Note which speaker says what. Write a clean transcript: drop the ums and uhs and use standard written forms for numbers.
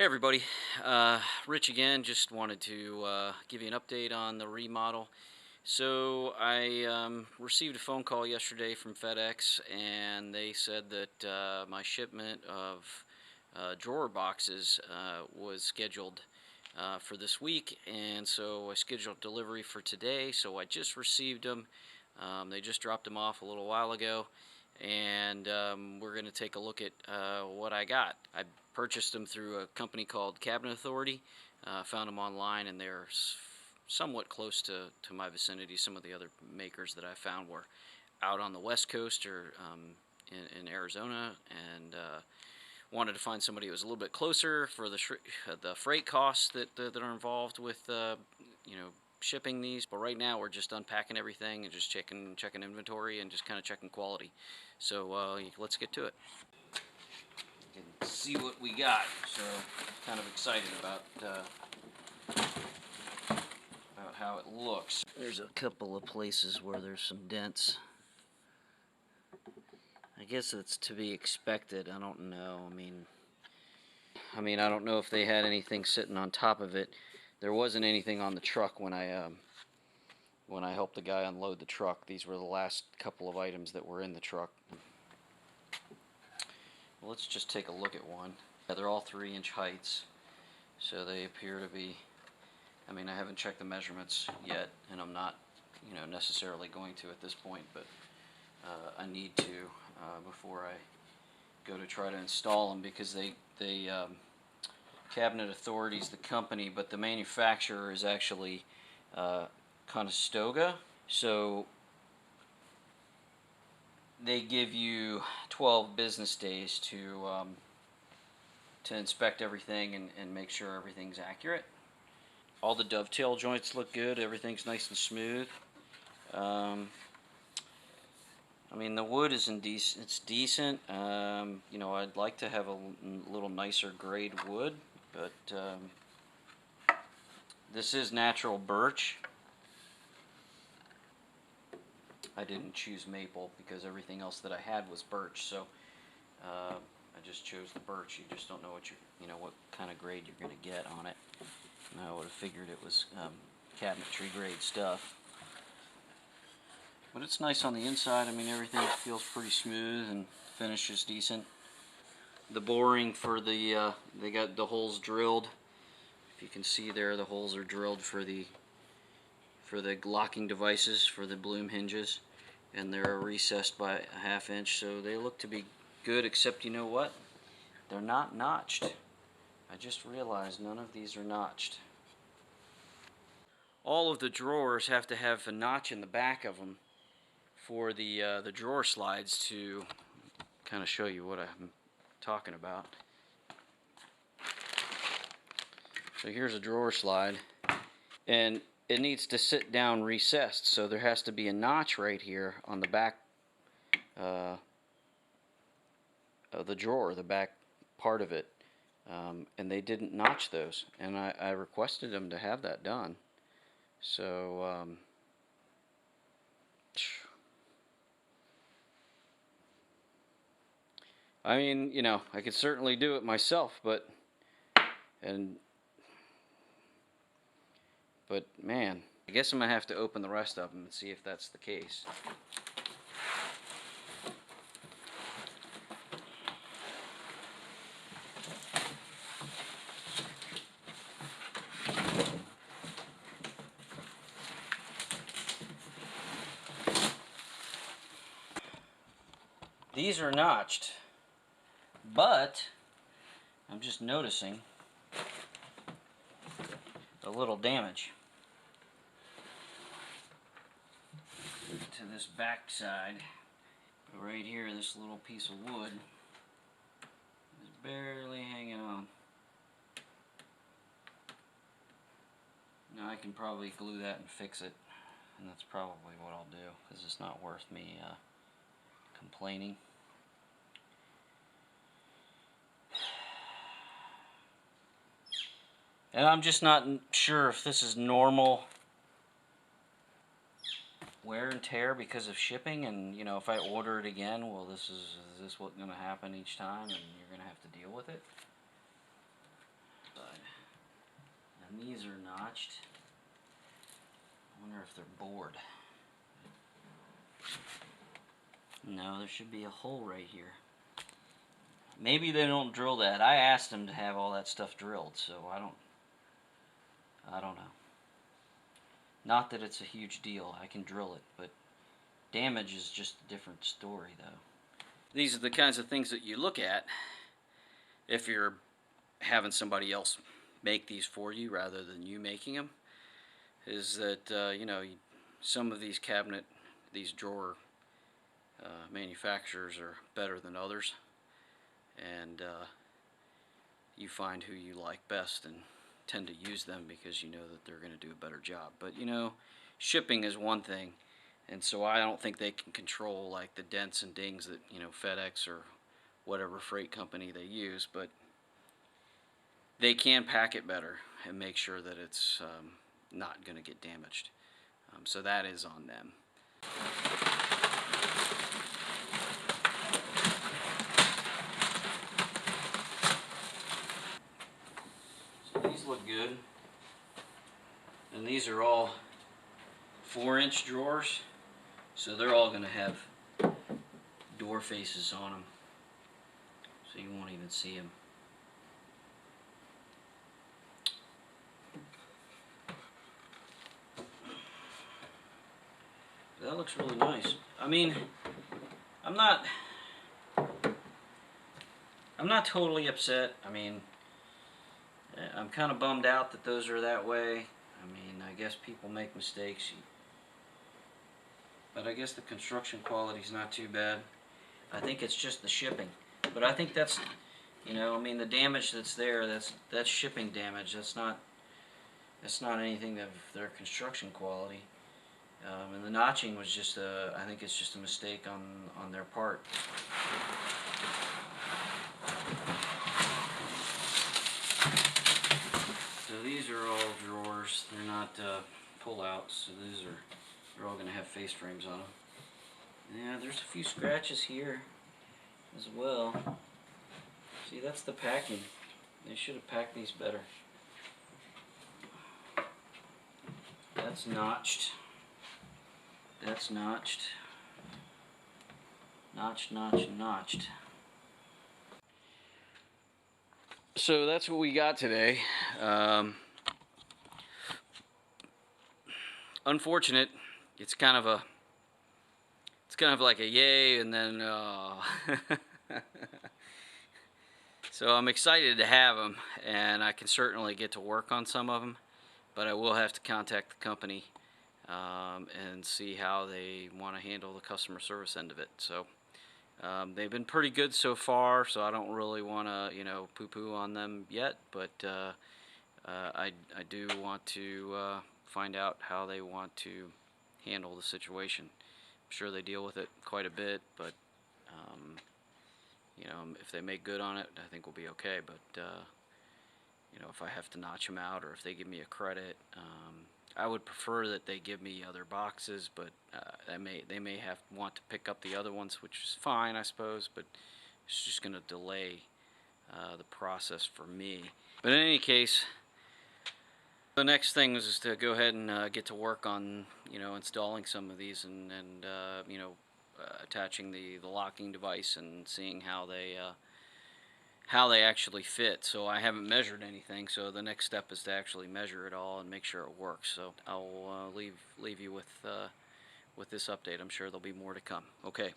Speaker 1: Hey everybody, Rich again. Just wanted to give you an update on the remodel. So I received a phone call yesterday from FedEx, and they said that my shipment of drawer boxes was scheduled for this week, and so I scheduled delivery for today. So I just received them. They just dropped them off a little while ago, and we're going to take a look at what I got. I purchased them through a company called Cabinet Authority. Found them online, and they're somewhat close to my vicinity. Some of the other makers that I found were out on the West Coast or in Arizona, and wanted to find somebody who was a little bit closer for the freight costs that are involved with shipping these. But right now we're just unpacking everything and just checking inventory and just kind of checking quality. So let's get to it. You can see what we got. So kind of excited about how it looks. There's a couple of places where there's some dents. I guess it's to be expected. I don't know. I mean, I don't know if they had anything sitting on top of it. There wasn't anything on the truck when I helped the guy unload the truck. These were the last couple of items that were in the truck. Well, let's just take a look at one. Yeah, they're all 3-inch heights, so they appear to be. I mean, I haven't checked the measurements yet, and I'm not, necessarily going to at this point, but I need to before I go to try to install them, because they Cabinet Authority's the company, but the manufacturer is actually Conestoga. So they give you 12 business days to inspect everything and make sure everything's accurate. All the dovetail joints look good. Everything's nice and smooth. I mean, the wood is it's decent. I'd like to have a little nicer grade wood, but this is natural birch. I didn't choose maple because everything else that I had was birch, so I just chose the birch. You just don't know what kind of grade you're going to get on it. And I would have figured it was cabinetry grade stuff. But it's nice on the inside. I mean, everything feels pretty smooth and finish is decent. The boring for the they got the holes drilled. If you can see there, the holes are drilled for the locking devices for the bloom hinges, and they're recessed by a 1/2 inch, so they look to be good. Except, you know what? They're not notched. I just realized none of these are notched. All of the drawers have to have a notch in the back of them for the drawer slides to kind of show you what I'm talking about. So here's a drawer slide, and it needs to sit down recessed, so there has to be a notch right here on the back of the drawer, the back part of it, and they didn't notch those, and I requested them to have that done. So I mean, I could certainly do it myself, but man, I guess I'm gonna have to open the rest of them and see if that's the case. These are notched, but I'm just noticing a little damage to this back side. Right here, this little piece of wood is barely hanging on. Now I can probably glue that and fix it, and that's probably what I'll do, because it's not worth me complaining. And I'm just not sure if this is normal wear and tear because of shipping, and if I order it again, well, is this what's going to happen each time, and you're going to have to deal with it? these are notched. I wonder if they're bored. No, there should be a hole right here. Maybe they don't drill that. I asked them to have all that stuff drilled, so I don't know. Not that it's a huge deal. I can drill it, but damage is just a different story, though. These are the kinds of things that you look at if you're having somebody else make these for you rather than you making them. Is that you know, some of these drawer manufacturers are better than others, and you find who you like best and tend to use them because you know that they're going to do a better job. But you know, shipping is one thing, and so I don't think they can control like the dents and dings that, you know, FedEx or whatever freight company they use, but they can pack it better and make sure that it's not going to get damaged. So that is on them. So these look good. And these are all 4-inch drawers. So they're all going to have door faces on them. So you won't even see them. That looks really nice. I mean, I'm not totally upset. I mean, I'm kind of bummed out that those are that way. I mean, I guess people make mistakes. But I guess the construction quality is not too bad. I think it's just the shipping. But I think that's, you know, I mean, the damage that's there, that's shipping damage. That's not anything of their construction quality. And the notching was just I think it's just a mistake on their part. So these are all drawers. They're not pull-outs. So they're all going to have face frames on them. Yeah, there's a few scratches here as well. See, that's the packing. They should have packed these better. That's notched. That's notched. Notched, notched, notched. So that's what we got today. Unfortunate. It's kind of like a yay and then so I'm excited to have them, and I can certainly get to work on some of them, but I will have to contact the company and see how they want to handle the customer service end of it. So they've been pretty good so far, so I don't really want to, you know, poo-poo on them yet, but I do want to find out how they want to handle the situation. I'm sure they deal with it quite a bit, but you know, if they make good on it, I think we'll be okay. But you know, if I have to notch them out or if they give me a credit, I would prefer that they give me other boxes, but they may want to pick up the other ones, which is fine, I suppose, but it's just going to delay the process for me. But in any case, the next thing is to go ahead and get to work on, you know, installing some of these and you know, attaching the locking device and seeing how they actually fit. So I haven't measured anything, so the next step is to actually measure it all and make sure it works. So I'll leave you with this update. I'm sure there'll be more to come. Okay.